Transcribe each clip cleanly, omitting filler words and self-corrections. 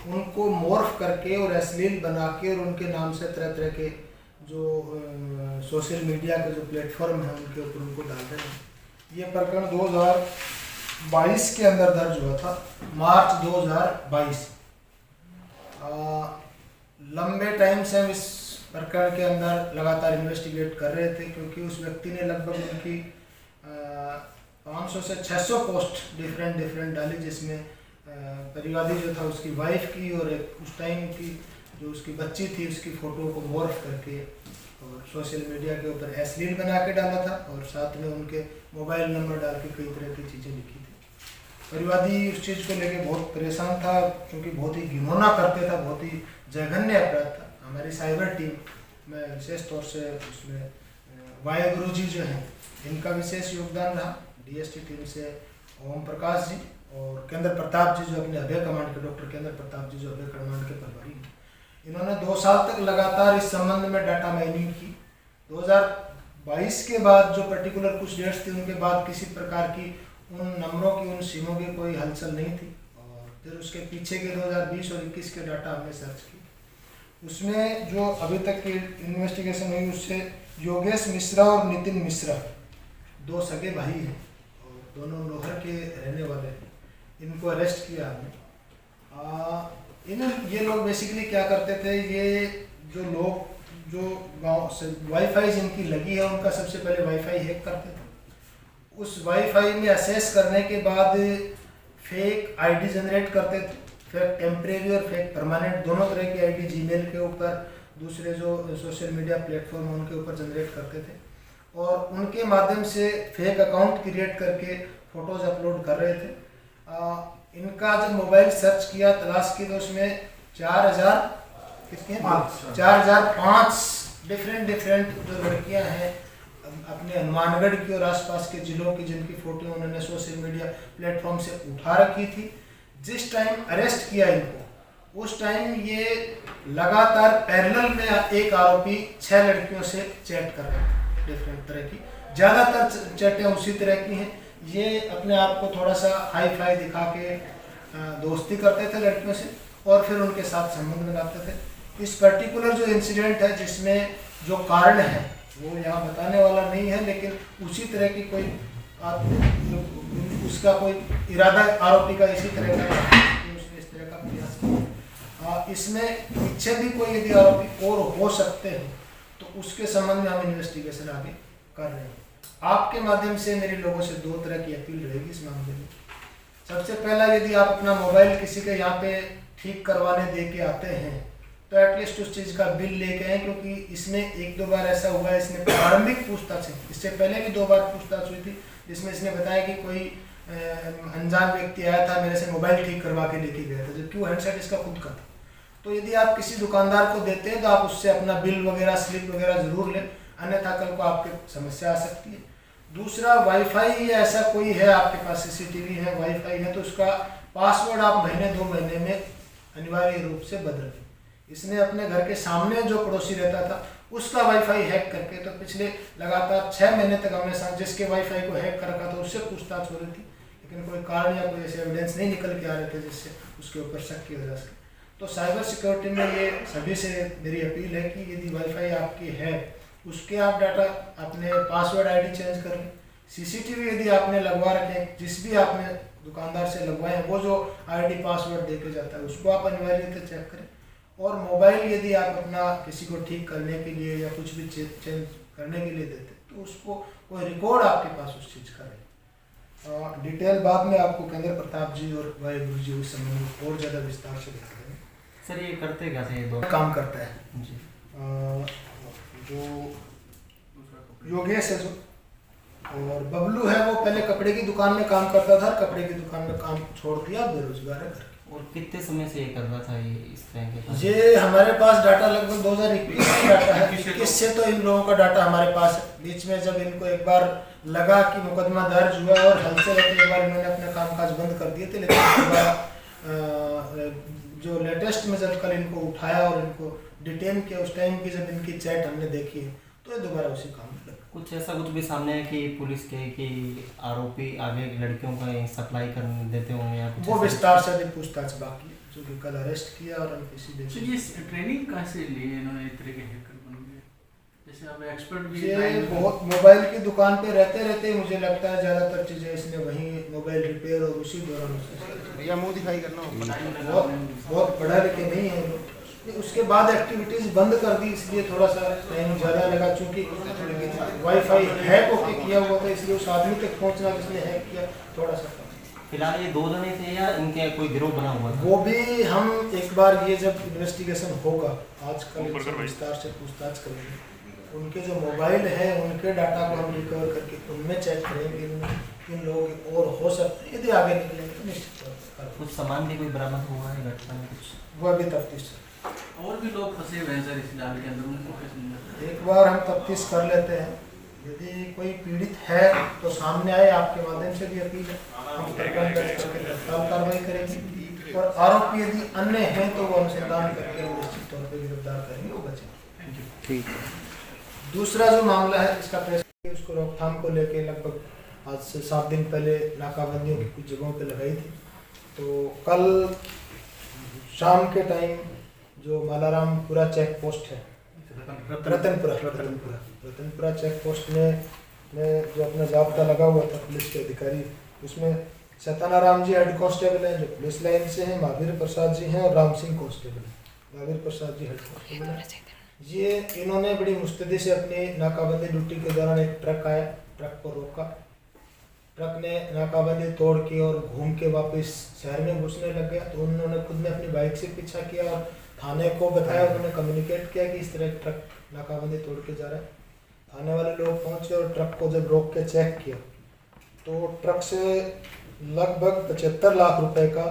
उनको मॉर्फ करके और अश्लील बना के और उनके नाम से तरह तरह के जो सोशल मीडिया के जो प्लेटफॉर्म हैं उनके ऊपर उनको डाल रहे हैं। ये प्रकरण 2022 के अंदर दर्ज हुआ था, मार्च 2022। लंबे टाइम से हम इस प्रकरण के अंदर लगातार इन्वेस्टिगेट कर रहे थे, क्योंकि उस व्यक्ति ने लगभग उनकी 500 से 600 पोस्ट डिफरेंट डाली, जिसमें परिवादी जो था उसकी वाइफ की और एक उस टाइम की जो उसकी बच्ची थी उसकी फ़ोटो को मॉर्फ करके और सोशल मीडिया के ऊपर अश्लील बना के डाला था, और साथ में उनके मोबाइल नंबर डाल के कई तरह की चीज़ें लिखी थी। परिवादी उस चीज़ को लेके बहुत परेशान था, क्योंकि बहुत ही घिनौना करते था, बहुत ही जघन्य अपराध था। हमारी साइबर टीम में विशेष तौर से उसमें वाय गुरु जी जो हैं इनका विशेष योगदान रहा, डीएसटी टीम से ओम प्रकाश जी और केंद्र प्रताप जी जो अपने अभय कमांड के डॉक्टर केंद्र प्रताप जी जो अभय कमांड के प्रभारी हैं। इन्होंने 2 साल तक लगातार इस संबंध में डाटा माइनिंग की। 2022 के बाद जो पर्टिकुलर कुछ डेट्स थी उनके बाद किसी प्रकार की उन नंबरों की, उन सिमों की कोई हलचल नहीं थी। और फिर उसके पीछे के 2020 और 21 के डाटा हमने सर्च किए। उसमें जो अभी तक की इन्वेस्टिगेशन हुई उससे योगेश मिश्रा और नितिन मिश्रा 2 सगे भाई हैं और दोनों लोहर के रहने वाले हैं। इनको अरेस्ट किया हमने। ये लोग बेसिकली क्या करते थे, ये जो लोग जो गांव से वाईफाई जिनकी लगी है उनका सबसे पहले वाईफाई हैक करते थे। उस वाईफाई में एक्सेस करने के बाद फेक आईडी जनरेट करते थे, फेक टेम्परेरी और फेक परमानेंट दोनों तरह की आईडी जीमेल के ऊपर, दूसरे जो सोशल मीडिया प्लेटफॉर्म है उनके ऊपर जनरेट करते थे, और उनके माध्यम से फेक अकाउंट क्रिएट करके फ़ोटोज़ अपलोड कर रहे थे। इनका जब मोबाइल सर्च किया, तलाश की, तो उसमें 4005 डिफरेंट जो लड़कियां हैं अपने हनुमानगढ़ की और आसपास के जिलों की, जिनकी फ़ोटो उन्होंने सोशल मीडिया प्लेटफॉर्म से उठा रखी थी। जिस टाइम अरेस्ट किया इनको उस टाइम ये लगातार पैरेलल में एक आरोपी 6 लड़कियों से चैट कर रहे थे, डिफरेंट तरह की, ज़्यादातर चैटें उसी तरह की हैं। ये अपने आप को थोड़ा सा हाई फाई दिखा के दोस्ती करते थे लड़कियों से और फिर उनके साथ संबंध बनाते थे। इस पर्टिकुलर जो इंसिडेंट है जिसमें जो कारण है वो यहाँ बताने वाला नहीं है, लेकिन उसी तरह की कोई उसका कोई इरादा आरोपी का इसी तरह का उसने इस तरह का प्रयास किया। इसमें पीछे भी कोई यदि आरोपी और हो सकते हैं तो उसके संबंध में हम इन्वेस्टिगेशन आगे कर रहे हैं। आपके माध्यम से मेरे लोगों से 2 तरह की अपील रहेगी इस मामले में। सबसे पहला, यदि आप अपना मोबाइल किसी के यहाँ पे ठीक करवाने दे के आते हैं तो एटलीस्ट उस चीज़ का बिल लेके आए, क्योंकि इसमें 1-2 बार ऐसा हुआ है। इसने प्रारंभिक पूछताछ है, इससे पहले भी 2 बार पूछताछ हुई थी जिसमें इसने बताया कि कोई अनजान व्यक्ति आया था, मेरे से मोबाइल ठीक करवा के लेके गया था, जबकि वो हैंडसेट इसका खुद का था। तो यदि आप किसी दुकानदार को देते हैं तो आप उससे अपना बिल वगैरह, स्लिप वगैरह ज़रूर लें, अन्यथा कल को आपके समस्या आ सकती है। दूसरा, वाईफाई या ऐसा कोई है आपके पास, सीसीटीवी है, वाईफाई है, तो उसका पासवर्ड आप महीने 2 महीने में अनिवार्य रूप से बदलें। इसने अपने घर के सामने जो पड़ोसी रहता था उसका वाईफाई हैक करके, तो पिछले लगातार 6 महीने तक हमने साथ जिसके वाईफाई को हैक कर रखा था उससे पूछताछ हो रही थी, लेकिन कोई कारण या कोई ऐसे एविडेंस नहीं निकल के आ रहे थे जिससे उसके ऊपर शक किया जा सके। तो साइबर सिक्योरिटी में ये सभी से मेरी अपील है कि यदि वाईफाई आपकी है उसके आप डाटा अपने पासवर्ड आईडी चेंज कर लें। सीसीटीवी यदि आपने लगवा रखे, जिस भी आपने दुकानदार से लगवाए हैं, वो जो आईडी पासवर्ड देके जाता है उसको आप अनिवार्य चेक करें। और मोबाइल यदि आप अपना किसी को ठीक करने के लिए या कुछ भी चेंज करने के लिए देते तो उसको कोई रिकॉर्ड आपके पास उस चीज़ का रहे। डिटेल बाद में आपको केंद्र प्रताप जी और वाहिगुरु जी उस संबंध में और ज़्यादा विस्तार से बता देंगे। सर, ये करते कैसे ये 2 काम करता है जी? जो योगेश है जो और बबलू है, वो पहले कपड़े की दुकान में काम करता था, कपड़े की दुकान में काम छोड़ दिया, बेरोजगार है घर। और कितने समय से ये कर रहा था ये इस तरह के? ये हमारे पास डाटा लगभग 2021 का डाटा है। 21 से तो इन लोगों का डाटा हमारे पास है। बीच में जब इनको एक बार लगा कि मुकदमा दर्ज हुआ और हलचल है, एक बार इन्होंने अपने कामकाज बंद कर दिए थे, लेकिन जो लेटेस्ट में जब कल इनको उठाया और इनको डिटेन किया, उस टाइम की जब इनकी चैट हमने देखी है तो ये दोबारा उसी काम में लगा। कुछ ऐसा कुछ भी सामने है कि पुलिस के कि आरोपी आगे लड़कियों का सप्लाई कर देते होंगे या कुछ? वो विस्तार से अभी पूछताछ बाकी है। जो कि कल अरेस्ट किया और MPC दे तो ये ट्रेनिंग कैसे ली इन्होंने इस तरह के हैकर बन गए? जैसे अब एक्सपर्ट भी ये बहुत मोबाइल की दुकान पे रहते रहते मुझे लगता है ज़्यादातर चीज़ें इसने वहीं मोबाइल रिपेयर और उसी दौरान भैया मुंह दिखाई करना बहुत पढ़ा लिखे नहीं है लोग। उसके बाद एक्टिविटीज़ बंद कर दी, इसलिए थोड़ा सा टाइम ज़्यादा लगा, चूँकि वाईफाई हैक होके किया हुआ था, इसलिए उस आदमी तक पहुँचना जिसने हैक किया थोड़ा सा था। फिलहाल ये 2 जने थे या इनके कोई गिरोह बना हुआ था? वो भी हम एक बार ये जब इन्वेस्टिगेशन होगा आज कल विस्तार से पूछताछ करेंगे, उनके जो मोबाइल है उनके डाटा को हम रिकवर करके उनमें चेक करेंगे, इन लोग और हो सकते हैं, यदि आगे निकलेंगे तो निश्चित तौर पर कुछ सामान भी कोई बरामद हुआ है घटना में कुछ? वो अभी तफ्तीश और भी लोग फंसे हुए हैं सर इस जाल के अंदर, उनको कैसे मिला? एक बार हम तफ्तीश कर लेते हैं, यदि कोई पीड़ित है तो सामने आए, आपके माध्यम से भी अपील है, हम प्रकरण दर्ज करके तत्काल कार्रवाई करेंगे और आरोपी यदि अन्य हैं तो वो अनुसंधान करके निश्चित तौर पर गिरफ्तार करेंगे, वो बचेंगे। ठीक। दूसरा जो मामला है इसका प्रेस उसको रोकथाम को लेके लगभग आज से 7 दिन पहले नाकाबंदियों की कुछ जगहों पे लगाई थी। तो कल शाम के टाइम जो मालारामपुरा चेक पोस्ट है, रतनपुरा चेक पोस्ट में जो अपना जाब्ता लगा हुआ था पुलिस के अधिकारी, उसमें सतानाराम जी हेड कांस्टेबल हैं जो पुलिस लाइन से हैं, महावीर प्रसाद जी हैं और राम सिंह कांस्टेबल हैं। महावीर प्रसाद जी हेड कांस्टेबल हैं। ये इन्होंने बड़ी मुस्तैदी से अपनी नाकाबंदी ड्यूटी के दौरान एक ट्रक आया, ट्रक को रोका, ट्रक ने नाकाबंदी तोड़ के और घूम के वापस शहर में घुसने लग गया। तो उन्होंने खुद ने अपनी बाइक से पीछा किया और थाने को बताया, उन्होंने कम्युनिकेट किया कि इस तरह ट्रक नाकाबंदी तोड़ के जा रहा है। थाने वाले लोग पहुंचे और ट्रक को जब रोक के चेक किया तो ट्रक से लगभग 75 लाख रुपए का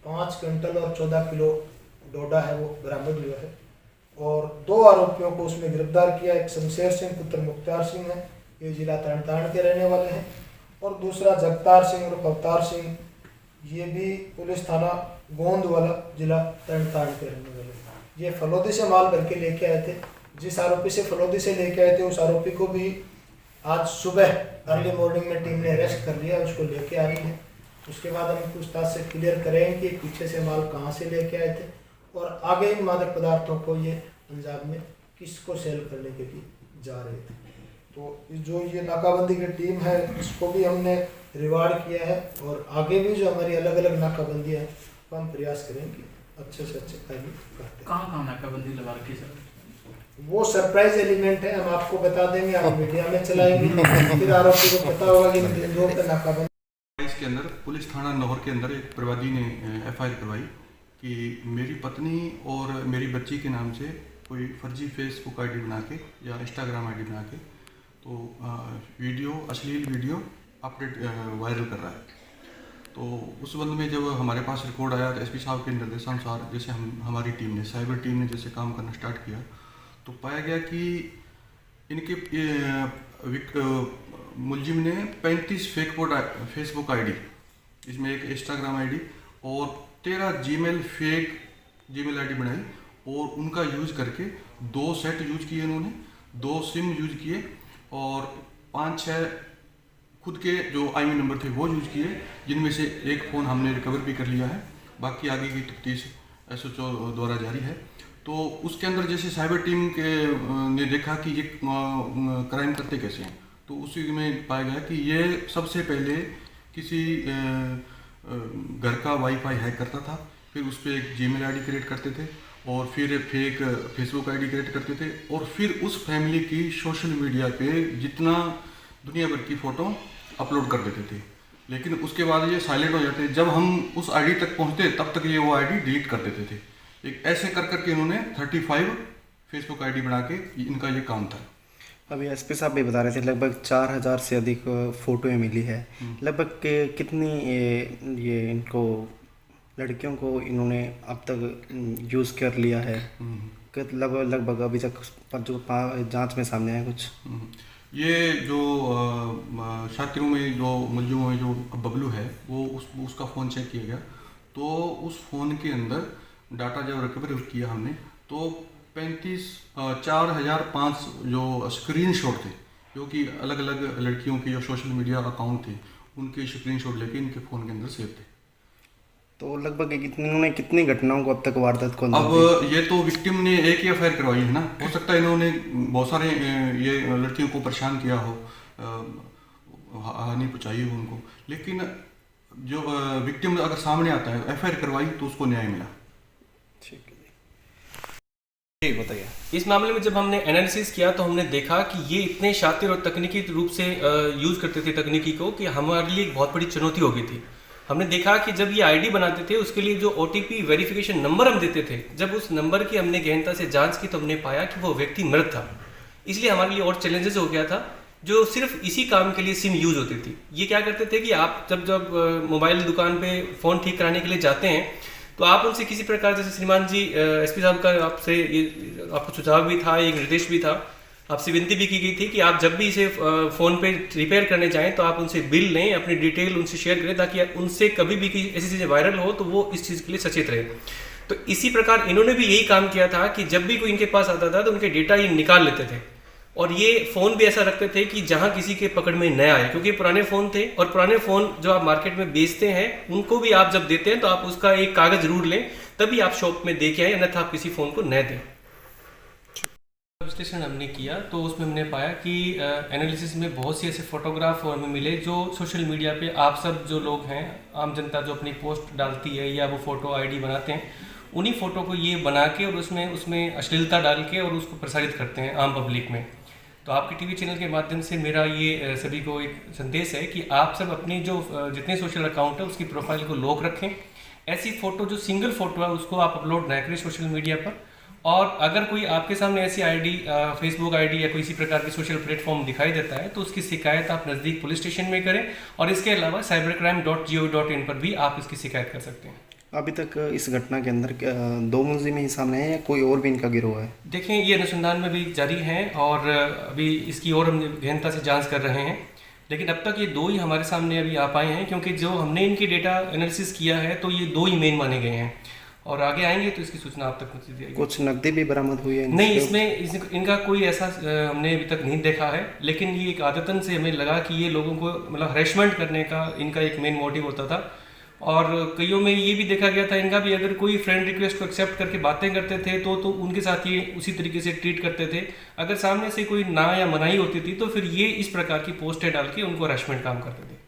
5 क्विंटल और 14 किलो डोडा है वो बरामद हुआ है और 2 आरोपियों को उसमें गिरफ्तार किया। एक शमशेर सिंह पुत्र मुख्तार सिंह है, ये जिला तरनतारण के रहने वाले हैं, और दूसरा जगतार सिंह और अवतार सिंह, ये भी पुलिस थाना गोंद वाला जिला तरनतारण के रहने वाले हैं। ये फलोदी से माल भर के लेके आए थे। जिस आरोपी से फलोदी से लेके आए थे उस आरोपी को भी आज सुबह अर्ली मॉर्निंग में टीम ने अरेस्ट कर लिया, उसको लेके आ रही है। उसके बाद हम पूछताछ से क्लियर करेंगे कि पीछे से माल कहाँ से लेके आए थे और आगे इन मादक पदार्थों को ये पंजाब में किसको सेल करने के लिए जा रहे थे। तो जो ये नाकाबंदी की टीम है इसको भी हमने रिवार्ड किया है और आगे भी जो हमारी अलग अलग नाकाबंदियाँ हैं तो हम प्रयास करेंगे अच्छे से अच्छे कार्य करते हैं। कहाँ नाकाबंदी लगा रखी सर? वो सरप्राइज एलिमेंट है, हम आपको बता देंगे, आप मीडिया में चलाएंगे, फिर आरोपी को पता होगा कि इन लोगों का नाकाबंदी। इसके अंदर पुलिस थाना लाहौर के अंदर एक प्रवादी ने FIR करवाई कि मेरी पत्नी और मेरी बच्ची के नाम से कोई फर्जी फेसबुक ID बना के या इंस्टाग्राम ID बना के तो वीडियो, अश्लील वीडियो अपडेट वायरल कर रहा है। तो उस संबंध में जब हमारे पास रिकॉर्ड आया तो SP साहब के निर्देशानुसार जैसे हमारी टीम ने, साइबर टीम ने जैसे काम करना स्टार्ट किया तो पाया गया कि इनके मुलजिम ने 35 फेसबुक ID, इसमें एक इंस्टाग्राम ID और 13 फेक जीमेल ID बनाई और उनका यूज़ करके 2 सेट यूज किए इन्होंने, 2 सिम यूज किए और 5-6 खुद के जो IMEI नंबर थे वो यूज किए, जिनमें से एक फ़ोन हमने रिकवर भी कर लिया है। बाकी आगे की तफ्तीश SHO द्वारा जारी है। तो उसके अंदर जैसे साइबर टीम के ने देखा कि ये क्राइम करते कैसे हैं, तो उसी में पाया गया कि ये सबसे पहले किसी घर का वाईफाई हैक करता था, फिर उस पर एक जीमेल ID क्रिएट करते थे और फिर फेक फेसबुक ID क्रिएट करते थे और फिर उस फैमिली की सोशल मीडिया पे जितना दुनिया भर की फ़ोटो अपलोड कर देते थे, लेकिन उसके बाद ये साइलेंट हो जाते। जब हम उस ID तक पहुँचते तब तक ये वो ID डिलीट कर देते थे। एक ऐसे कर करके इन्होंने 35 फेसबुक ID बना के इनका ये काम था। अभी SP साहब भी बता रहे थे लगभग 4000 से अधिक फ़ोटोएँ मिली है। लगभग कितनी ये इनको लड़कियों को इन्होंने अब तक यूज़ कर लिया है? लगभग अभी तक जो जांच में सामने आया कुछ? ये जो छात्रों में जो मुलजिमों में जो बबलू है वो उसका फ़ोन चेक किया गया तो उस फ़ोन के अंदर डाटा जब रिकवर किया हमने तो 4005 जो स्क्रीनशॉट थे, जो कि अलग अलग लड़कियों के जो सोशल मीडिया अकाउंट थे उनके स्क्रीनशॉट लेके इनके फ़ोन के अंदर सेव थे। तो लगभग इन्होंने कितनी घटनाओं को अब तक वारदात को अंजाम अब ये तो विक्टिम ने एक ही एफआईआर करवाई है ना, हो सकता है इन्होंने बहुत सारे ये लड़कियों को परेशान किया हो, हानि पहुंचाई हो उनको, लेकिन जो विक्टिम अगर सामने आता है एफआईआर करवाई तो उसको न्याय मिला। ठीक है जी बताइए। इस मामले में जब हमने एनालिसिस किया तो हमने देखा कि ये इतने शातिर और तकनीकी रूप से यूज़ करते थे तकनीकी को कि हमारे लिए एक बहुत बड़ी चुनौती हो गई थी। हमने देखा कि जब ये आईडी बनाते थे उसके लिए जो ओटीपी वेरिफिकेशन नंबर हम देते थे, जब उस नंबर की हमने गहनता से जांच की तो हमने पाया कि वो व्यक्ति मृत था। इसलिए हमारे लिए और चैलेंजेस हो गया था। जो सिर्फ इसी काम के लिए सिम यूज़ होती थी, ये क्या करते थे कि आप जब मोबाइल दुकान पे फ़ोन ठीक कराने के लिए जाते हैं तो आप उनसे किसी प्रकार, जैसे श्रीमान जी एसपी साहब का आपसे ये आपको सुझाव भी था, एक निर्देश भी था, आपसे विनती भी की गई थी कि आप जब भी इसे फ़ोन पे रिपेयर करने जाएं तो आप उनसे बिल लें, अपनी डिटेल उनसे शेयर करें, ताकि उनसे कभी भी ऐसी चीज़ें वायरल हो तो वो इस चीज़ के लिए सचेत रहे। तो इसी प्रकार इन्होंने भी यही काम किया था कि जब भी कोई इनके पास आता था तो उनके डेटा ये निकाल लेते थे, और ये फ़ोन भी ऐसा रखते थे कि जहाँ किसी के पकड़ में न आए, क्योंकि पुराने फ़ोन थे और पुराने फ़ोन जो आप मार्केट में बेचते हैं उनको भी आप जब देते हैं तो आप उसका एक कागज़ जरूर लें, तभी आप शॉप में दे के आए, अन्यथा आप किसी फ़ोन को न दें। विश्लेषण हमने किया तो उसमें हमने पाया कि एनालिसिस में बहुत सी ऐसे फोटोग्राफ हमें मिले जो सोशल मीडिया पे आप सब जो लोग हैं, आम जनता जो अपनी पोस्ट डालती है या वो फ़ोटो आईडी बनाते हैं, उन्हीं फ़ोटो को ये बना के और उसमें अश्लीलता डाल के और उसको प्रसारित करते हैं आम पब्लिक में। तो आपके टीवी चैनल के माध्यम से मेरा ये सभी को एक संदेश है कि आप सब अपनी जो जितने सोशल अकाउंट है उसकी प्रोफाइल को लॉक रखें। ऐसी फ़ोटो जो सिंगल फ़ोटो है उसको आप अपलोड ना करें सोशल मीडिया पर, और अगर कोई आपके सामने ऐसी आईडी फेसबुक आईडी या कोई इसी प्रकार की सोशल प्लेटफॉर्म दिखाई देता है तो उसकी शिकायत आप नज़दीक पुलिस स्टेशन में करें, और इसके अलावा cybercrime.gov.in पर भी आप इसकी शिकायत कर सकते हैं। अभी तक इस घटना के अंदर 2 मुलजिम ही सामने हैं या कोई और भी इनका गिरोह है? देखें, ये अनुसंधान में भी जारी हैं और अभी इसकी और हम गहनता से जांच कर रहे हैं, लेकिन अब तक ये 2 ही हमारे सामने अभी आ पाए हैं, क्योंकि जो हमने इनकी डेटा एनालिसिस किया है तो ये 2 ही मेन माने गए हैं, और आगे आएंगे तो इसकी सूचना आप तक पहुँच जाएगी। कुछ नकदी भी बरामद हुई है? नहीं, इसमें इनका कोई ऐसा हमने अभी तक नहीं देखा है, लेकिन ये एक आदतन से हमें लगा कि ये लोगों को मतलब हरेसमेंट करने का इनका एक मेन मोटिव होता था, और कईयों में ये भी देखा गया था इनका भी, अगर कोई फ्रेंड रिक्वेस्ट को एक्सेप्ट करके बातें करते थे तो उनके साथ ये उसी तरीके से ट्रीट करते थे। अगर सामने से कोई ना या मनाही होती थी तो फिर ये इस प्रकार की पोस्टें डाल के उनको हरेसमेंट काम करते थे।